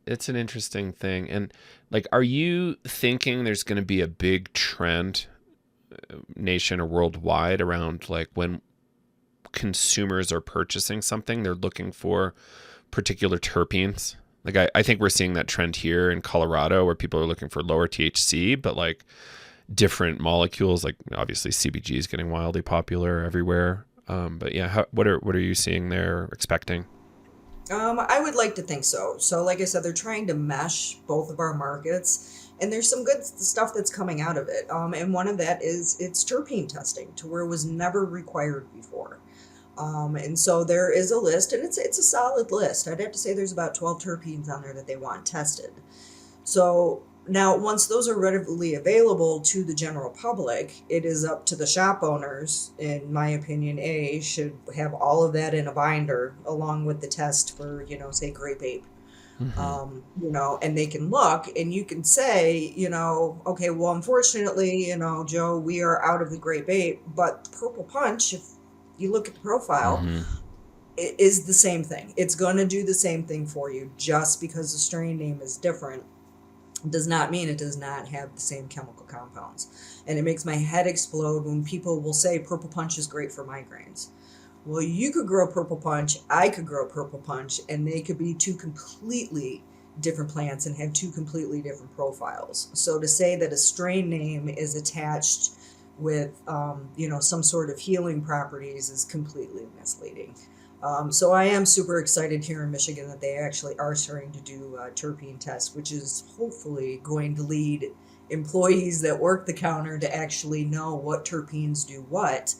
it's an interesting thing. And like, are you thinking there's going to be a big trend, nation or worldwide, around like when consumers are purchasing something, they're looking for particular terpenes? Like, I think we're seeing that trend here in Colorado, where people are looking for lower THC, but like different molecules. Like obviously CBG is getting wildly popular everywhere. But yeah, what are you seeing there, expecting? I would like to think so. So, like I said, they're trying to mesh both of our markets, and there's some good stuff that's coming out of it. And one of that is it's terpene testing, to where it was never required before. And so there is a list, and it's a solid list. I'd have to say there's about 12 terpenes on there that they want tested. So now, once those are readily available to the general public, it is up to the shop owners, in my opinion, should have all of that in a binder along with the test for, say, grape ape. Hmm. And they can look, and you can say, okay, well, unfortunately, Joe, we are out of the grape ape, but purple punch, if you look at the profile, Hmm. it is the same thing. It's going to do the same thing for you. Just because the strain name is different does not mean it does not have the same chemical compounds. And it makes my head explode when people will say purple punch is great for migraines. Well, you could grow purple punch, I could grow purple punch, and they could be two completely different plants and have two completely different profiles. So to say that a strain name is attached with, some sort of healing properties is completely misleading. So I am super excited here in Michigan that they actually are starting to do terpene tests, which is hopefully going to lead employees that work the counter to actually know what terpenes do what.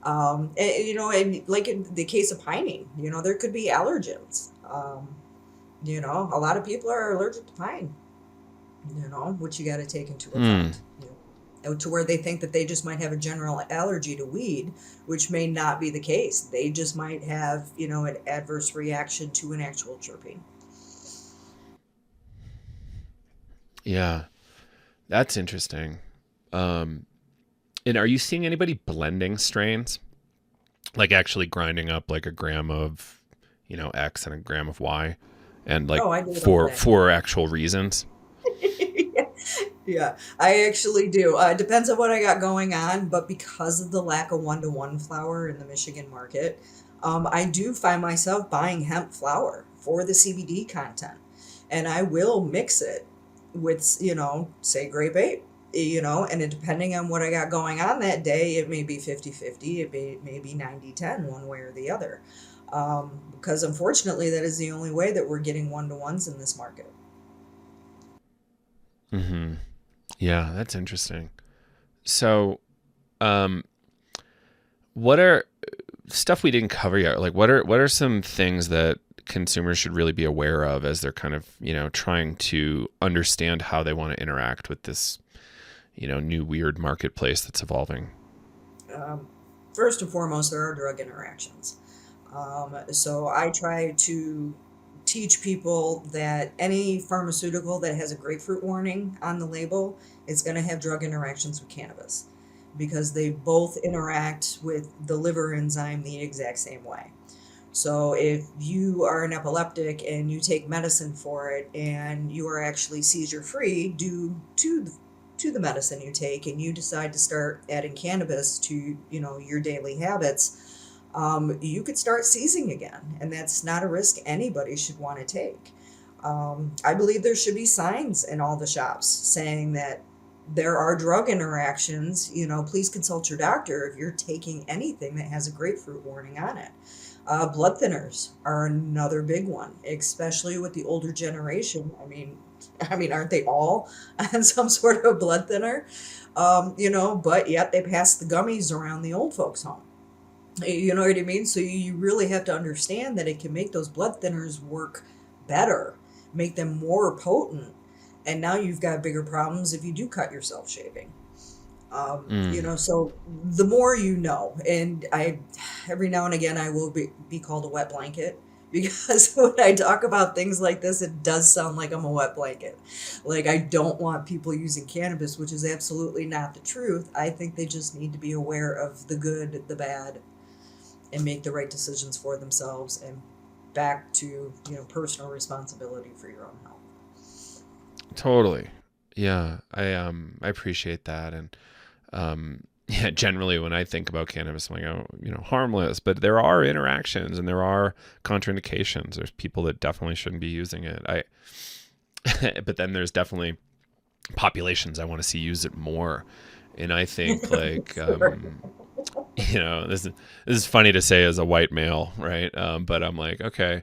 And like in the case of pining, there could be allergens. A lot of people are allergic to pine, which you got to take into Mm. account. To where they think that they just might have a general allergy to weed, which may not be the case. They just might have, an adverse reaction to an actual terpene. Yeah, that's interesting. Um, and are you seeing anybody blending strains? like actually grinding up like a gram of, X and a gram of Y, and like Oh, I do it all for day. for actual reasons. Yeah, I actually do. It depends on what I got going on, but because of the lack of one-to-one flour in the Michigan market, I do find myself buying hemp flour for the CBD content, and I will mix it with, say grape ape, and it, depending on what I got going on that day, it may be 50-50, may be 90-10, one way or the other. Because unfortunately, that is the only way that we're getting one-to-ones in this market. Hmm. Yeah, that's interesting. So, um, what are stuff we didn't cover yet? Like, what are some things that consumers should really be aware of as they're kind of trying to understand how they want to interact with this new weird marketplace that's evolving? Um, First and foremost, there are drug interactions. So I try to teach people that any pharmaceutical that has a grapefruit warning on the label is going to have drug interactions with cannabis because they both interact with the liver enzyme the exact same way. So if you are an epileptic and you take medicine for it and you are actually seizure free due to the medicine you take, and you decide to start adding cannabis to your daily habits, you could start seizing again, and that's not a risk anybody should want to take. I believe there should be signs in all the shops saying that there are drug interactions. Please consult your doctor if you're taking anything that has a grapefruit warning on it. Blood thinners are another big one, especially with the older generation. I mean, aren't they all on some sort of blood thinner? But yet they pass the gummies around the old folks' home. You know what I mean? So you really have to understand that it can make those blood thinners work better, make them more potent, and now you've got bigger problems if you do cut yourself shaving. Mm. So the more you know, and every now and again, I will be called a wet blanket because when I talk about things like this, it does sound like I'm a wet blanket. Like, I don't want people using cannabis, which is absolutely not the truth. I think they just need to be aware of the good, the bad, and make the right decisions for themselves, and back to, personal responsibility for your own health. Totally. Yeah, I appreciate that, and yeah, generally when I think about cannabis, I'm like, oh, harmless, but there are interactions and there are contraindications. There's people that definitely shouldn't be using it. But then there's definitely populations I want to see use it more, and I think like Sure. this is funny to say as a white male, right? But I'm like, okay,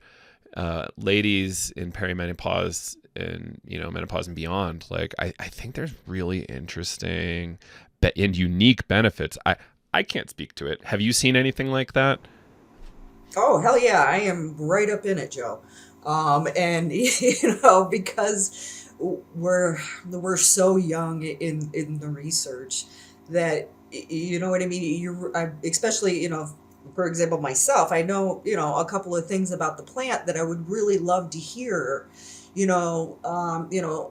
ladies in perimenopause and menopause and beyond, like I think there's really interesting and unique benefits. I can't speak to it. Have you seen anything like that? Oh, hell yeah, I am right up in it, Joe. And because we're so young in the research that, you know what I mean. Especially, for example, myself. I know, a couple of things about the plant that I would really love to hear.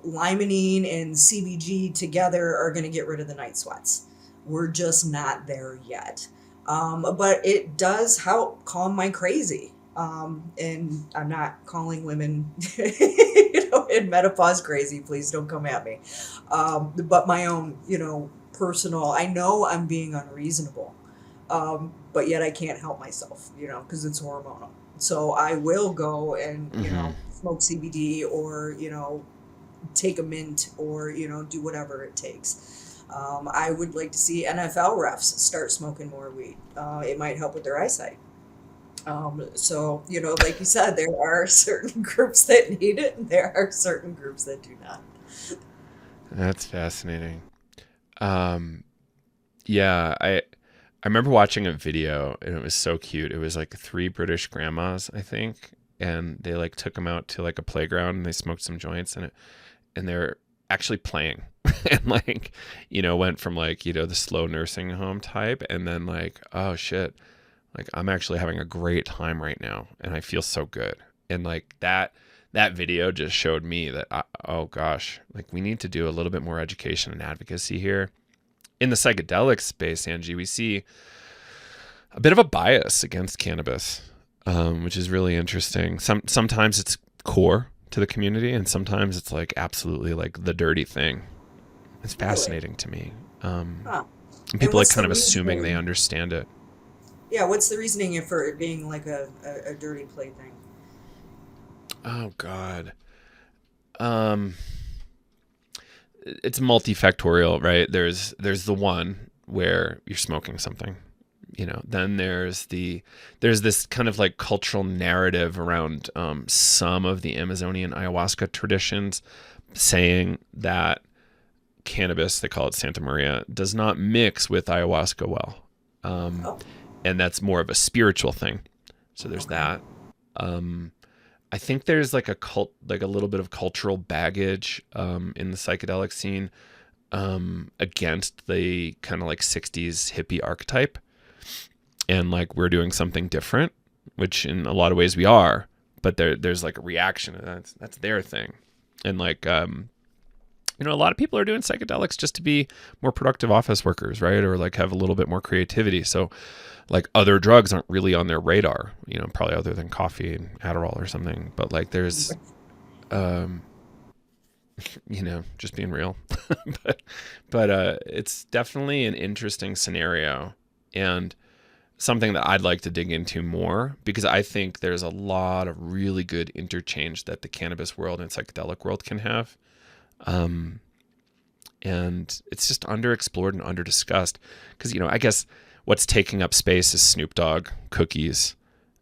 Limonene and CBG together are going to get rid of the night sweats. We're just not there yet. But it does help calm my crazy. And I'm not calling women, in menopause crazy. Please don't come at me. But my own, personal, I know I'm being unreasonable. But yet I can't help myself, because it's hormonal. So I will go and, Mm-hmm. smoke CBD, or, take a mint, or, do whatever it takes. I would like to see NFL refs start smoking more weed. It might help with their eyesight. So, like you said, there are certain groups that need it, and there are certain groups that do not. That's fascinating. Um, yeah, I remember watching a video and it was so cute. It was like three British grandmas, I think, and they like took them out to like a playground and they smoked some joints, and they're actually playing and like went from like the slow nursing home type, and then like, oh shit, like I'm actually having a great time right now and I feel so good. And like that video just showed me that oh gosh, like we need to do a little bit more education and advocacy here in the psychedelic space. Angie, we see a bit of a bias against cannabis, which is really interesting. Sometimes it's core to the community, and sometimes it's like absolutely like the dirty thing. It's fascinating to me. Huh. And people like what's kind the of assuming they reasoning? understand it. Yeah, what's the reasoning for it being like a dirty plaything? Oh God. Um, it's multifactorial, right? There's the one where you're smoking something, then there's this kind of like cultural narrative around some of the Amazonian ayahuasca traditions saying that cannabis, they call it Santa Maria, does not mix with ayahuasca well. Oh, And that's more of a spiritual thing. So there's okay. that. I think there's like a little bit of cultural baggage in the psychedelic scene against the kind of like 60s hippie archetype. And like we're doing something different, which in a lot of ways we are, but there's like a reaction to that's their thing. And like a lot of people are doing psychedelics just to be more productive office workers, right? Or like have a little bit more creativity. So like other drugs aren't really on their radar, probably other than coffee and Adderall or something. But like there's just being real. but it's definitely an interesting scenario and something that I'd like to dig into more, because I think there's a lot of really good interchange that the cannabis world and psychedelic world can have. And it's just underexplored and underdiscussed because, I guess what's taking up space is Snoop Dogg, cookies,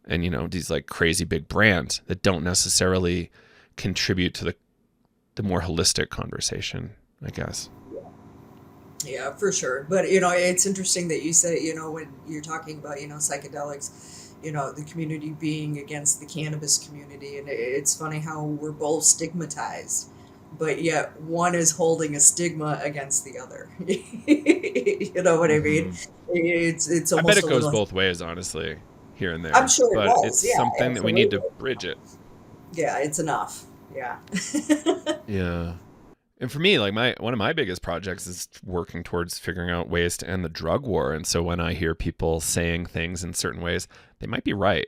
and, these like crazy big brands that don't necessarily contribute to the more holistic conversation, I guess. Yeah, for sure. But it's interesting that you say, when you're talking about, psychedelics, the community being against the cannabis community, and it's funny how we're both stigmatized, but yet one is holding a stigma against the other. You know what I mean? Hmm. It's I bet almost it a goes little. both ways, honestly, here and I'm there. sure it But it's does. Yeah, something that we need to absolutely. bridge it. Yeah, it's enough. Yeah. Yeah. And for me, like one of my biggest projects is working towards figuring out ways to end the drug war. And so when I hear people saying things in certain ways, they might be right,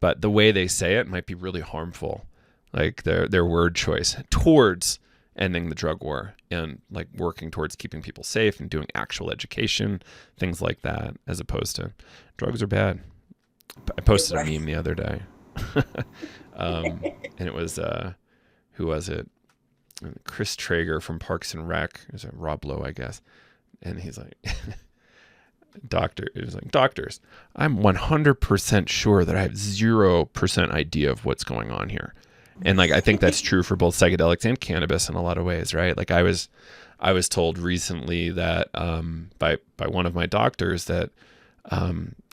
but the way they say it might be really harmful. Like their word choice towards ending the drug war and like working towards keeping people safe and doing actual education, things like that, as opposed to drugs are bad. I posted a Right. meme the other day, and it was who was it? Chris Traeger from Parks and Rec. It was a Rob Lowe, I guess. And he's like, doctors, I'm 100% sure that I have 0% idea of what's going on here. And like, I think that's true for both psychedelics and cannabis in a lot of ways, right? Like I was told recently that by one of my doctors that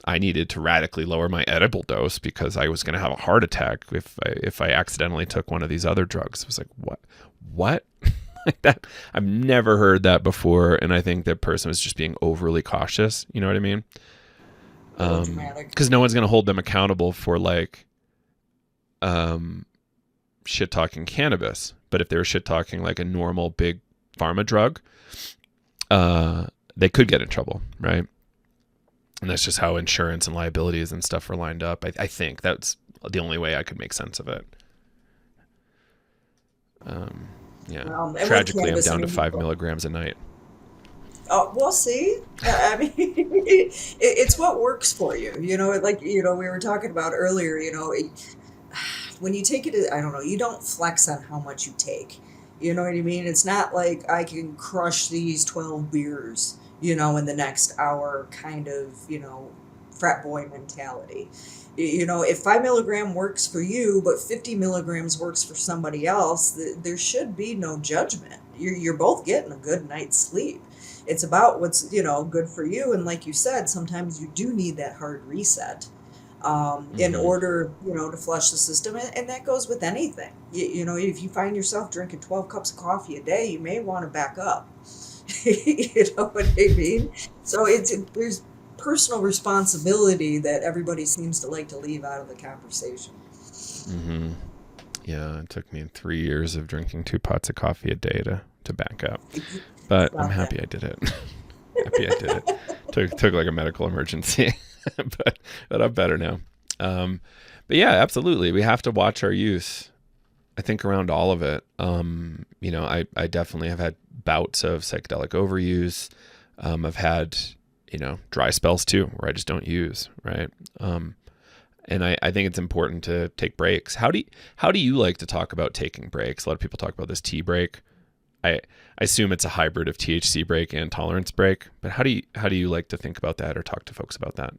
I needed to radically lower my edible dose because I was going to have a heart attack if I accidentally took one of these other drugs. I was like, what? Like that, I've never heard that before, and I think that person was just being overly cautious. You know what I mean? Really dramatic. Because no one's going to hold them accountable for like shit talking cannabis, but if they were shit talking like a normal big pharma drug, they could get in trouble, right? And that's just how insurance and liabilities and stuff are lined up. I think that's the only way I could make sense of it. Yeah. And with Tragically, I'm cannabis, I down to mean, 5 milligrams a night. oh, well, see, I mean, it's what works for you. Like, we were talking about earlier, when you take it, I don't know, you don't flex on how much you take. You know what I mean? It's not like I can crush these 12 beers, in the next hour kind of, frat boy mentality. If 5 milligram works for you, but 50 milligrams works for somebody else, there should be no judgment. You're both getting a good night's sleep. It's about what's, good for you. And like you said, sometimes you do need that hard reset in Mm-hmm. order, to flush the system. And that goes with anything. If you find yourself drinking 12 cups of coffee a day, you may want to back up. You know what I mean? So there's personal responsibility that everybody seems to like to leave out of the conversation. Mm-hmm. Yeah, it took me 3 years of drinking 2 pots of coffee a day to back up, but I'm About happy that. I did it. Happy I did it. Took like a medical emergency. but I'm better now. Um, but yeah, absolutely. We have to watch our use. I think around all of it. I definitely have had bouts of psychedelic overuse. I've had, dry spells too, where I just don't use, right? And I think it's important to take breaks. How do you like to talk about taking breaks? A lot of people talk about this tea break. I assume it's a hybrid of THC break and tolerance break, but how do you like to think about that or talk to folks about that?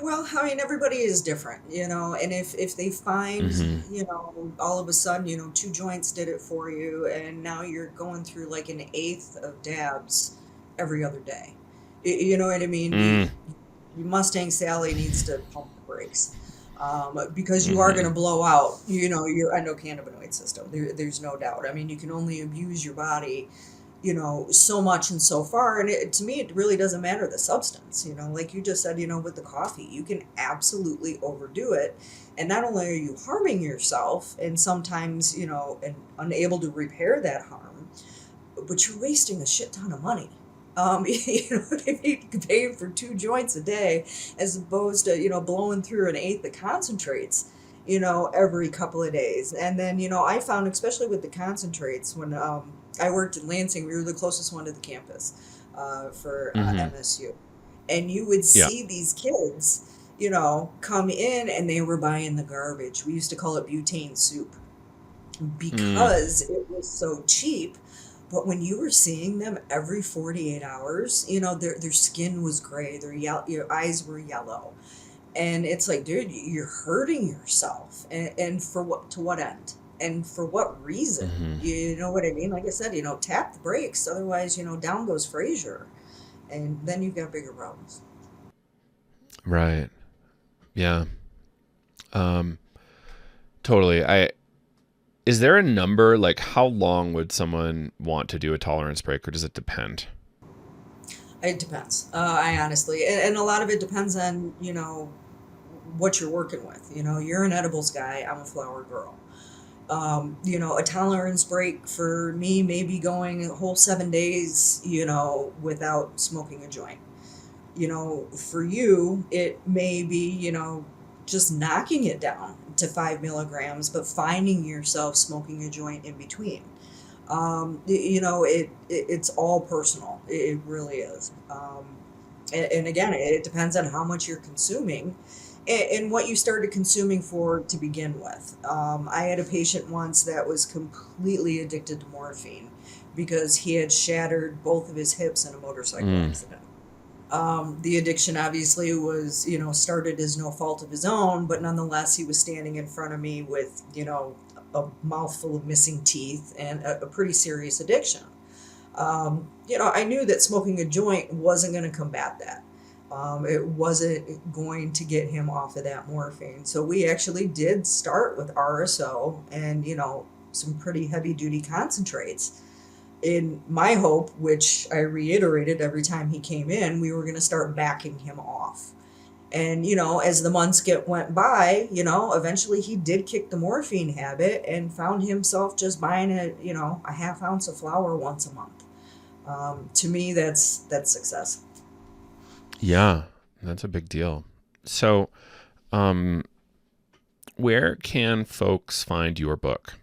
Well, I mean, everybody is different, and if they find, Mm-hmm. all of a sudden, two joints did it for you, and now you're going through like an eighth of dabs every other day. You know what I mean? Mm, Mustang Sally needs to pump the brakes, because you are going mm-hmm. to blow out, your endocannabinoid system. There's no doubt. I mean, you can only abuse your body, so much and so far. And to me, it really doesn't matter the substance, like you just said, with the coffee, you can absolutely overdo it. And not only are you harming yourself and sometimes, and unable to repair that harm, but you're wasting a shit ton of money. You know what I mean? Paying for two joints a day as opposed to, blowing through an eighth of concentrates, every couple of days. And then, I found, especially with the concentrates, when I worked in Lansing, we were the closest one to the campus for Mm-hmm. MSU. And you would Yeah. see these kids, come in and they were buying the garbage. We used to call it butane soup Mm, because it was so cheap. But when you were seeing them every 48 hours, their skin was gray, their your eyes were yellow. And it's like, dude, you're hurting yourself. And for what, to what end? And for what reason? mm-hmm. You know what I mean? Like I said, tap the brakes. Otherwise, down goes Frazier. And then you've got bigger problems. Right. Yeah. Um, totally. Is there a number, like how long would someone want to do a tolerance break, or does it depend? It depends. I honestly, and a lot of it depends on, what you're working with. You're an edibles guy. I'm a flower girl. A tolerance break for me may be going a whole 7 days, without smoking a joint. For you, it may be, just knocking it down to 5 milligrams, but finding yourself smoking a joint in between. It's all personal. It really is. And again, it depends on how much you're consuming and what you started consuming for to begin with. I had a patient once that was completely addicted to morphine because he had shattered both of his hips in a motorcycle Mm, accident. The addiction obviously was, started as no fault of his own, but nonetheless, he was standing in front of me with, a mouthful of missing teeth and a pretty serious addiction. I knew that smoking a joint wasn't going to combat that. It wasn't going to get him off of that morphine. So we actually did start with RSO and, some pretty heavy duty concentrates in my hope, which I reiterated every time he came in, we were going to start backing him off. And, as the months went by, eventually he did kick the morphine habit and found himself just buying a half ounce of flour once a month. To me, that's success. yeah, that's a big deal. So, um, where can folks find your book?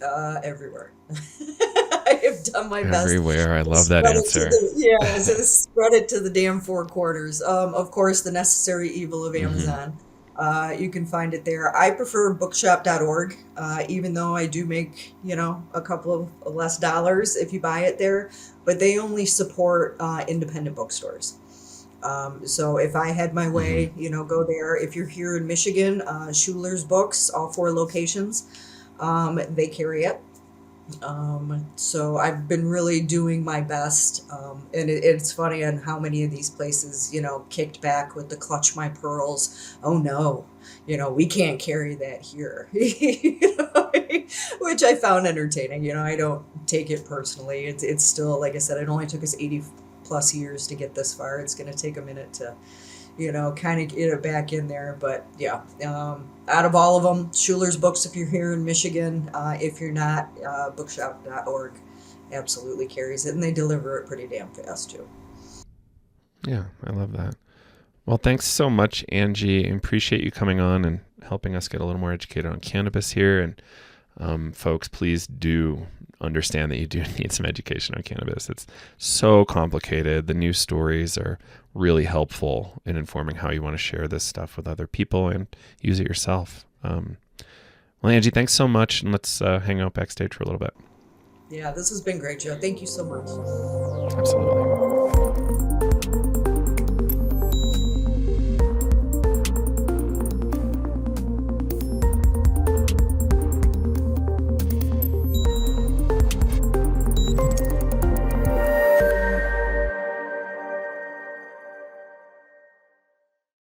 Everywhere. I have done my best Everywhere. I to love that spread it to answer. the to spread it to the damn four quarters. Of course, the necessary evil of Mm-hmm. Amazon. You can find it there. I prefer bookshop.org, even though I do make a couple of less dollars if you buy it there, but they only support independent bookstores. So if I had my Mm-hmm. way, go there. If you're here in Michigan, Schuler's Books, all four locations, they carry it. So I've been really doing my best. And it's funny on how many of these places, kicked back with the clutch my pearls. Oh no, we can't carry that here, which I found entertaining. I don't take it personally. It's still, like I said, it only took us 80 plus years to get this far. It's going to take a minute to kind of get it back in there. But yeah, out of all of them, Schuler's Books, if you're here in Michigan, if you're not, bookshop.org absolutely carries it, and they deliver it pretty damn fast too. Yeah, I love that. Well, thanks so much, Angie. I appreciate you coming on and helping us get a little more educated on cannabis here. And folks, please do understand that you do need some education on cannabis. It's so complicated. The news stories are really helpful in informing how you want to share this stuff with other people and use it yourself. Well, Angie, thanks so much. And let's hang out backstage for a little bit. Yeah, this has been great, Joe. Thank you so much. Absolutely.